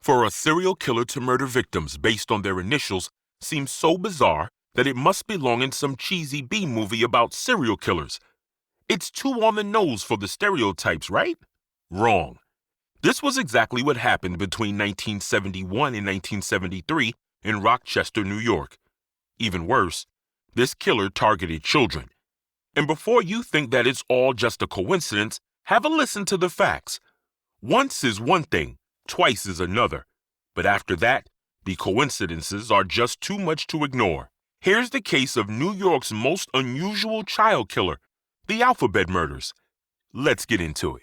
For a serial killer to murder victims based on their initials seems so bizarre that it must belong in some cheesy B-movie about serial killers. It's too on the nose for the stereotypes, right? Wrong. This was exactly what happened between 1971 and 1973 in Rochester, New York. Even worse, this killer targeted children. And before you think that it's all just a coincidence, have a listen to the facts. Once is one thing, twice is another. But after that, the coincidences are just too much to ignore. Here's the case of New York's most unusual child killer, the Alphabet Murders. Let's get into it.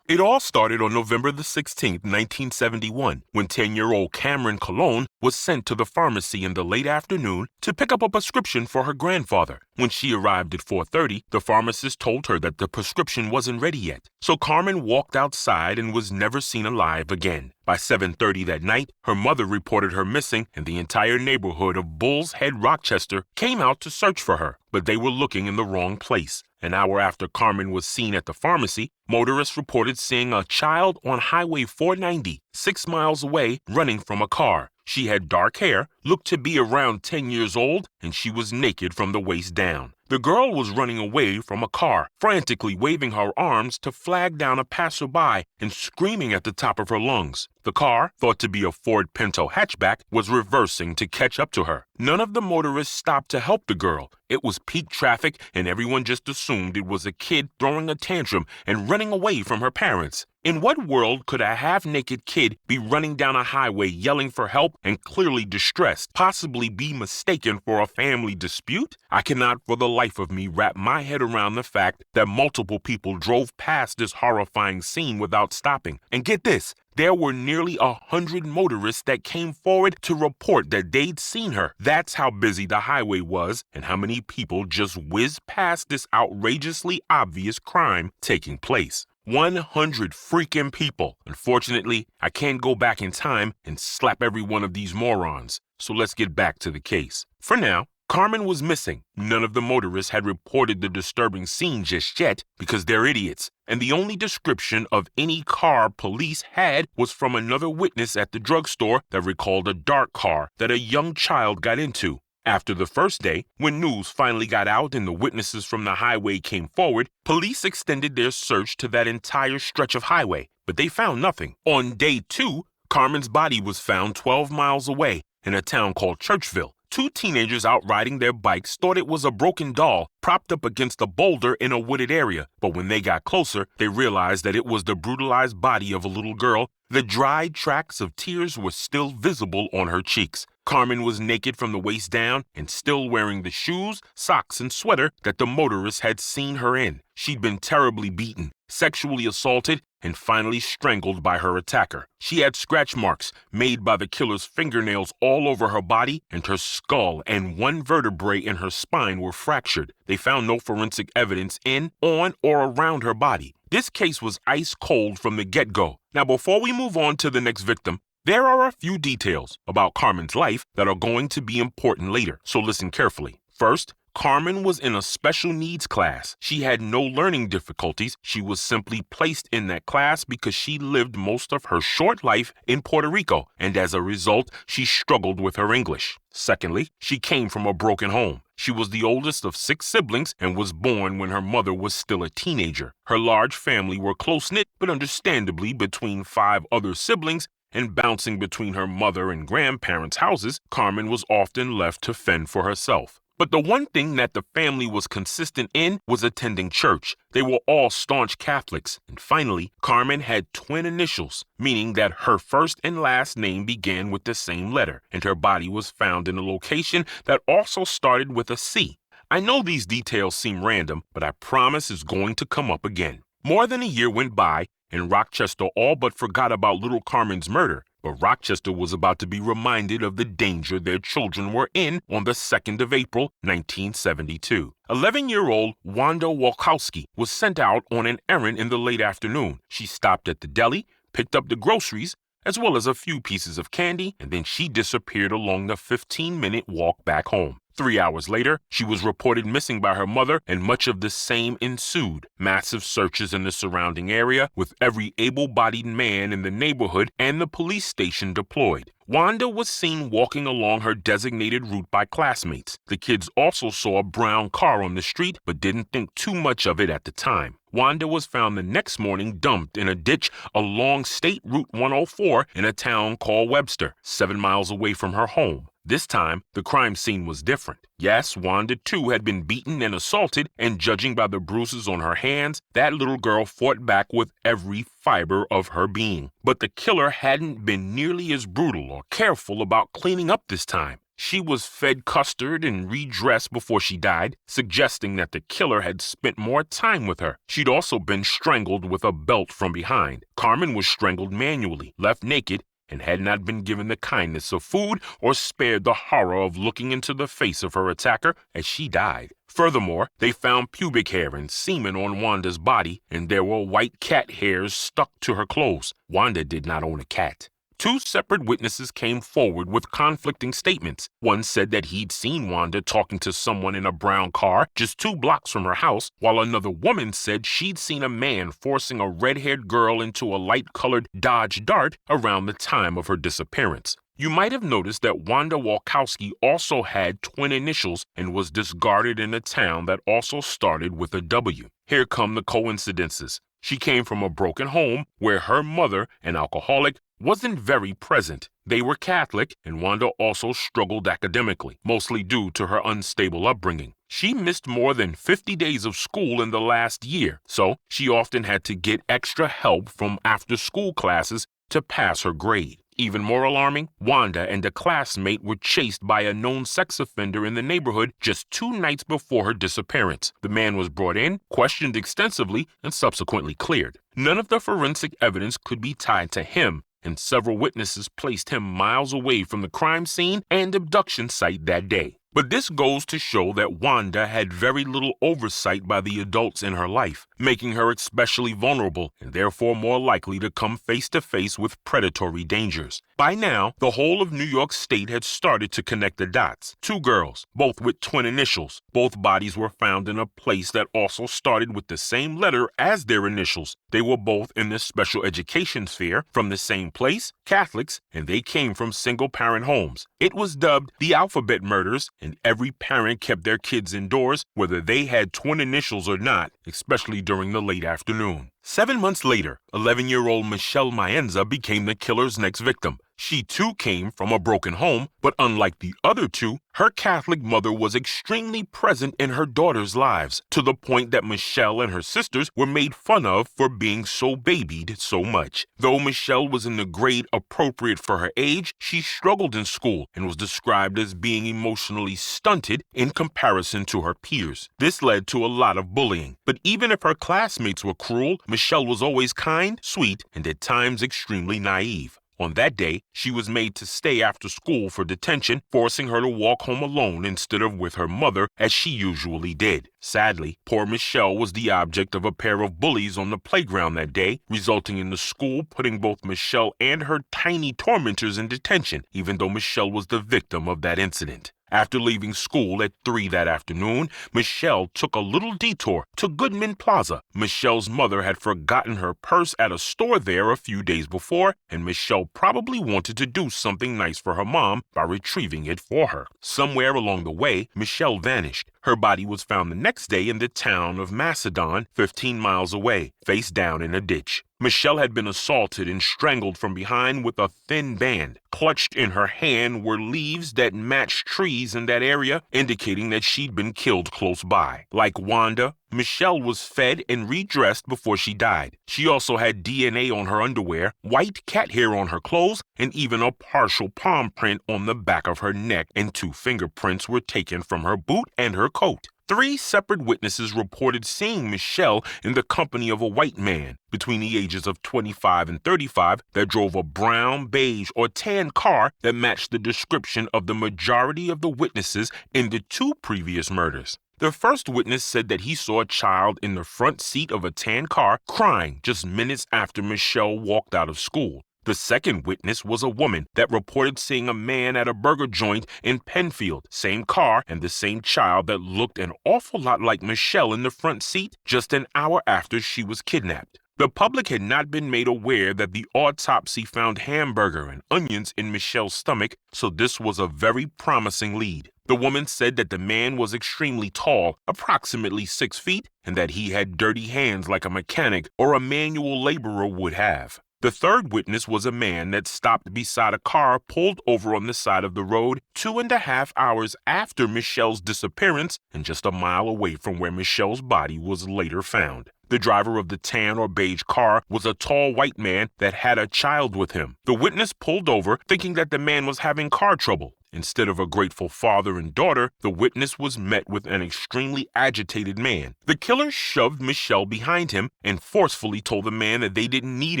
It all started on November the 16th, 1971, when 10-year-old Carmen Colón was sent to the pharmacy in the late afternoon to pick up a prescription for her grandfather. When she arrived at 4:30, the pharmacist told her that the prescription wasn't ready yet. So Carmen walked outside and was never seen alive again. By 7:30 that night, her mother reported her missing, and the entire neighborhood of Bull's Head, Rochester, came out to search for her, but they were looking in the wrong place. An hour after Carmen was seen at the pharmacy, motorists reported seeing a child on Highway 490, 6 miles away, running from a car. She had dark hair, looked to be around 10 years old, and she was naked from the waist down. The girl was running away from a car, frantically waving her arms to flag down a passerby and screaming at the top of her lungs. The car, thought to be a Ford Pinto hatchback, was reversing to catch up to her. None of the motorists stopped to help the girl. It was peak traffic, and everyone just assumed it was a kid throwing a tantrum and running away from her parents. In what world could a half-naked kid be running down a highway yelling for help and clearly distressed, possibly be mistaken for a family dispute? I cannot for the life of me wrap my head around the fact that multiple people drove past this horrifying scene without stopping. And get this, there were nearly 100 motorists that came forward to report that they'd seen her. That's how busy the highway was and how many people just whizzed past this outrageously obvious crime taking place. 100 freaking people. Unfortunately, I can't go back in time and slap every one of these morons. So let's get back to the case. For now, Carmen was missing. None of the motorists had reported the disturbing scene just yet because they're idiots. And the only description of any car police had was from another witness at the drugstore that recalled a dark car that a young child got into. After the first day, when news finally got out and the witnesses from the highway came forward, police extended their search to that entire stretch of highway, but they found nothing. On day 2, Carmen's body was found 12 miles away in a town called Churchville. 2 teenagers out riding their bikes thought it was a broken doll propped up against a boulder in a wooded area, but when they got closer, they realized that it was the brutalized body of a little girl. The dried tracks of tears were still visible on her cheeks. Carmen was naked from the waist down and still wearing the shoes, socks, and sweater that the motorists had seen her in. She'd been terribly beaten, sexually assaulted, and finally strangled by her attacker. She had scratch marks made by the killer's fingernails all over her body, and her skull and one vertebrae in her spine were fractured. They found no forensic evidence in, on, or around her body. This case was ice cold from the get-go. Now, before we move on to the next victim, there are a few details about Carmen's life that are going to be important later, so listen carefully. First, Carmen was in a special needs class. She had no learning difficulties. She was simply placed in that class because she lived most of her short life in Puerto Rico, and as a result, she struggled with her English. Secondly, she came from a broken home. She was the oldest of 6 siblings and was born when her mother was still a teenager. Her large family were close-knit, but understandably between 5 other siblings, and bouncing between her mother and grandparents' houses, Carmen was often left to fend for herself. But the one thing that the family was consistent in was attending church. They were all staunch Catholics. And finally, Carmen had twin initials, meaning that her first and last name began with the same letter, and her body was found in a location that also started with a C. I know these details seem random, but I promise it's going to come up again. More than a year went by, and Rochester all but forgot about little Carmen's murder. But Rochester was about to be reminded of the danger their children were in on the 2nd of April, 1972. 11-year-old Wanda Walkowicz was sent out on an errand in the late afternoon. She stopped at the deli, picked up the groceries, as well as a few pieces of candy, and then she disappeared along the 15-minute walk back home. 3 hours later, she was reported missing by her mother, and much of the same ensued. Massive searches in the surrounding area, with every able-bodied man in the neighborhood and the police station deployed. Wanda was seen walking along her designated route by classmates. The kids also saw a brown car on the street, but didn't think too much of it at the time. Wanda was found the next morning dumped in a ditch along State Route 104 in a town called Webster, 7 miles away from her home. This time, the crime scene was different. Yes, Wanda too had been beaten and assaulted, and judging by the bruises on her hands, that little girl fought back with every fiber of her being. But the killer hadn't been nearly as brutal or careful about cleaning up this time. She was fed custard and redressed before she died, suggesting that the killer had spent more time with her. She'd also been strangled with a belt from behind. Carmen was strangled manually, left naked, and had not been given the kindness of food or spared the horror of looking into the face of her attacker as she died. Furthermore, they found pubic hair and semen on Wanda's body, and there were white cat hairs stuck to her clothes. Wanda did not own a cat. 2 separate witnesses came forward with conflicting statements. One said that he'd seen Wanda talking to someone in a brown car just 2 blocks from her house, while another woman said she'd seen a man forcing a red-haired girl into a light-colored Dodge Dart around the time of her disappearance. You might have noticed that Wanda Walkowicz also had twin initials and was discarded in a town that also started with a W. Here come the coincidences. She came from a broken home where her mother, an alcoholic, wasn't very present. They were Catholic, and Wanda also struggled academically, mostly due to her unstable upbringing. She missed more than 50 days of school in the last year, so she often had to get extra help from after-school classes to pass her grade. Even more alarming, Wanda and a classmate were chased by a known sex offender in the neighborhood just 2 nights before her disappearance. The man was brought in, questioned extensively, and subsequently cleared. None of the forensic evidence could be tied to him, and several witnesses placed him miles away from the crime scene and abduction site that day. But this goes to show that Wanda had very little oversight by the adults in her life, making her especially vulnerable and therefore more likely to come face to face with predatory dangers. By now, the whole of New York State had started to connect the dots. 2 girls, both with twin initials. Both bodies were found in a place that also started with the same letter as their initials. They were both in the special education sphere, from the same place, Catholics, and they came from single-parent homes. It was dubbed the alphabet murders, and every parent kept their kids indoors, whether they had twin initials or not, especially during the late afternoon. 7 months later, 11-year-old Michelle Maenza became the killer's next victim. She too came from a broken home, but unlike the other 2, her Catholic mother was extremely present in her daughters' lives, to the point that Michelle and her sisters were made fun of for being so babied so much. Though Michelle was in the grade appropriate for her age, she struggled in school and was described as being emotionally stunted in comparison to her peers. This led to a lot of bullying, but even if her classmates were cruel, Michelle was always kind, sweet, and at times extremely naive. On that day, she was made to stay after school for detention, forcing her to walk home alone instead of with her mother, as she usually did. Sadly, poor Michelle was the object of a pair of bullies on the playground that day, resulting in the school putting both Michelle and her tiny tormentors in detention, even though Michelle was the victim of that incident. After leaving school at 3 that afternoon, Michelle took a little detour to Goodman Plaza. Michelle's mother had forgotten her purse at a store there a few days before, and Michelle probably wanted to do something nice for her mom by retrieving it for her. Somewhere along the way, Michelle vanished. Her body was found the next day in the town of Macedon, 15 miles away, face down in a ditch. Michelle had been assaulted and strangled from behind with a thin band. Clutched in her hand were leaves that matched trees in that area, indicating that she'd been killed close by. Like Wanda, Michelle was fed and redressed before she died. She also had DNA on her underwear, white cat hair on her clothes, and even a partial palm print on the back of her neck, and 2 fingerprints were taken from her boot and her coat. 3 separate witnesses reported seeing Michelle in the company of a white man between the ages of 25 and 35 that drove a brown, beige, or tan car that matched the description of the majority of the witnesses in the 2 previous murders. The first witness said that he saw a child in the front seat of a tan car crying just minutes after Michelle walked out of school. The second witness was a woman that reported seeing a man at a burger joint in Penfield, same car and the same child that looked an awful lot like Michelle in the front seat just an hour after she was kidnapped. The public had not been made aware that the autopsy found hamburger and onions in Michelle's stomach, so this was a very promising lead. The woman said that the man was extremely tall, approximately 6 feet, and that he had dirty hands like a mechanic or a manual laborer would have. The third witness was a man that stopped beside a car pulled over on the side of the road 2.5 hours after Michelle's disappearance and just a mile away from where Michelle's body was later found. The driver of the tan or beige car was a tall white man that had a child with him. The witness pulled over thinking that the man was having car trouble. Instead of a grateful father and daughter, the witness was met with an extremely agitated man. The killer shoved Michelle behind him and forcefully told the man that they didn't need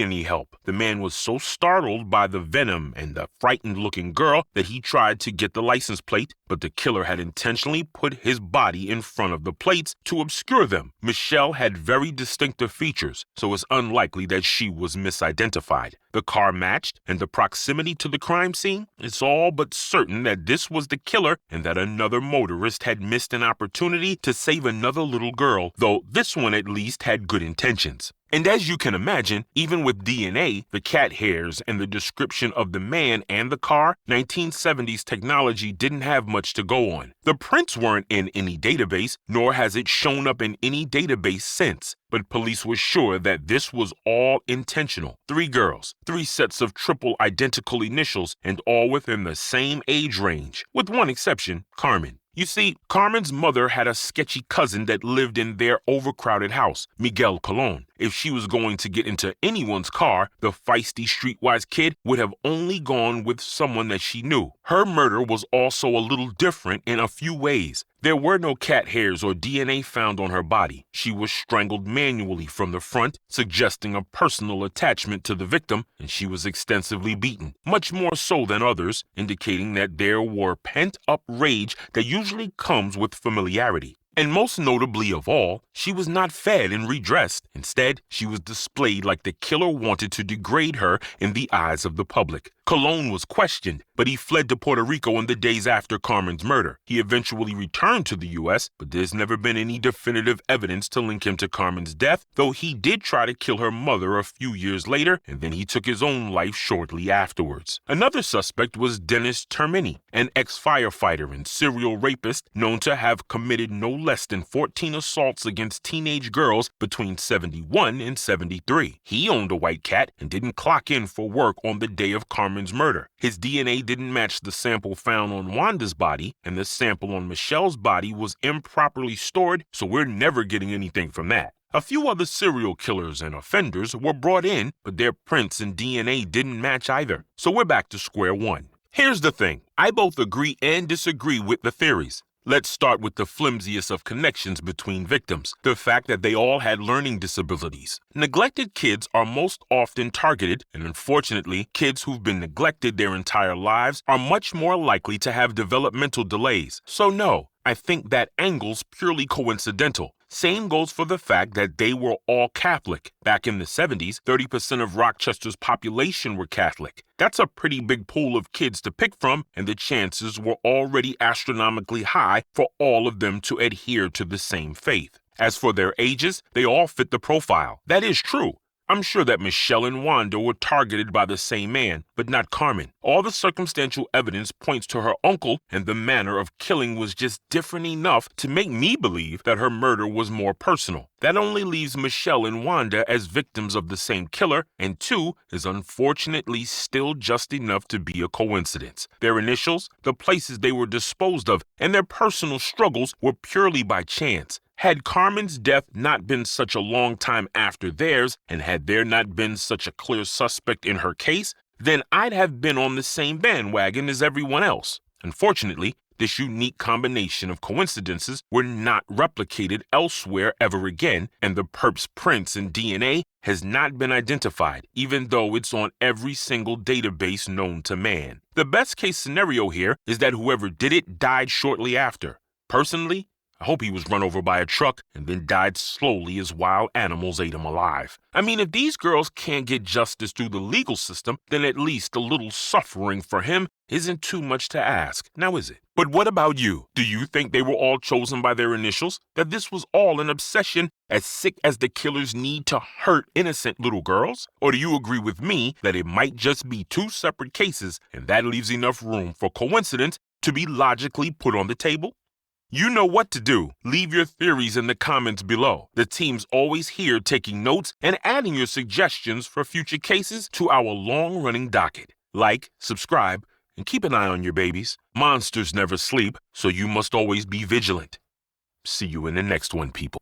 any help. The man was so startled by the venom and the frightened-looking girl that he tried to get the license plate, but the killer had intentionally put his body in front of the plates to obscure them. Michelle had very distinctive features, so it's unlikely that she was misidentified. The car matched, and the proximity to the crime scene, it's all but certain that this was the killer and that another motorist had missed an opportunity to save another little girl, though this one at least had good intentions. And as you can imagine, even with DNA, the cat hairs, and the description of the man and the car, 1970s technology didn't have much to go on. The prints weren't in any database, nor has it shown up in any database since. But police were sure that this was all intentional. 3 girls, 3 sets of triple identical initials, and all within the same age range, with one exception, Carmen. You see, Carmen's mother had a sketchy cousin that lived in their overcrowded house, Miguel Colón. If she was going to get into anyone's car, the feisty streetwise kid would have only gone with someone that she knew. Her murder was also a little different in a few ways. There were no cat hairs or DNA found on her body. She was strangled manually from the front, suggesting a personal attachment to the victim, and she was extensively beaten, much more so than others, indicating that there were pent-up rage that usually comes with familiarity. And most notably of all, she was not fed and redressed. Instead, she was displayed like the killer wanted to degrade her in the eyes of the public. Colón was questioned, but he fled to Puerto Rico in the days after Carmen's murder. He eventually returned to the U.S., but there's never been any definitive evidence to link him to Carmen's death, though he did try to kill her mother a few years later, and then he took his own life shortly afterwards. Another suspect was Dennis Termini, an ex-firefighter and serial rapist known to have committed no less than 14 assaults against teenage girls between 71 and 73. He owned a white cat and didn't clock in for work on the day of Carmen's murder. His DNA didn't match the sample found on Wanda's body, and the sample on Michelle's body was improperly stored, so we're never getting anything from that. A few other serial killers and offenders were brought in, but their prints and DNA didn't match either. So we're back to square one. Here's the thing. I both agree and disagree with the theories. Let's start with the flimsiest of connections between victims, the fact that they all had learning disabilities. Neglected kids are most often targeted, and unfortunately, kids who've been neglected their entire lives are much more likely to have developmental delays. So no, I think that angle's purely coincidental. Same goes for the fact that they were all Catholic. Back in the 70s, 30% of Rochester's population were Catholic. That's a pretty big pool of kids to pick from, and the chances were already astronomically high for all of them to adhere to the same faith. As for their ages, they all fit the profile. That is true. I'm sure that Michelle and Wanda were targeted by the same man, but not Carmen. All the circumstantial evidence points to her uncle, and the manner of killing was just different enough to make me believe that her murder was more personal. That only leaves Michelle and Wanda as victims of the same killer, and 2 is unfortunately still just enough to be a coincidence. Their initials, the places they were disposed of, and their personal struggles were purely by chance. Had Carmen's death not been such a long time after theirs, and had there not been such a clear suspect in her case, then I'd have been on the same bandwagon as everyone else. Unfortunately, this unique combination of coincidences were not replicated elsewhere ever again, and the perp's prints and DNA has not been identified, even though it's on every single database known to man. The best case scenario here is that whoever did it died shortly after. Personally, I hope he was run over by a truck and then died slowly as wild animals ate him alive. I mean, if these girls can't get justice through the legal system, then at least a little suffering for him isn't too much to ask, now is it? But what about you? Do you think they were all chosen by their initials? That this was all an obsession as sick as the killer's need to hurt innocent little girls? Or do you agree with me that it might just be two separate cases and that leaves enough room for coincidence to be logically put on the table? You know what to do. Leave your theories in the comments below. The team's always here taking notes and adding your suggestions for future cases to our long-running docket. Like, subscribe, and keep an eye on your babies. Monsters never sleep, so you must always be vigilant. See you in the next one, people.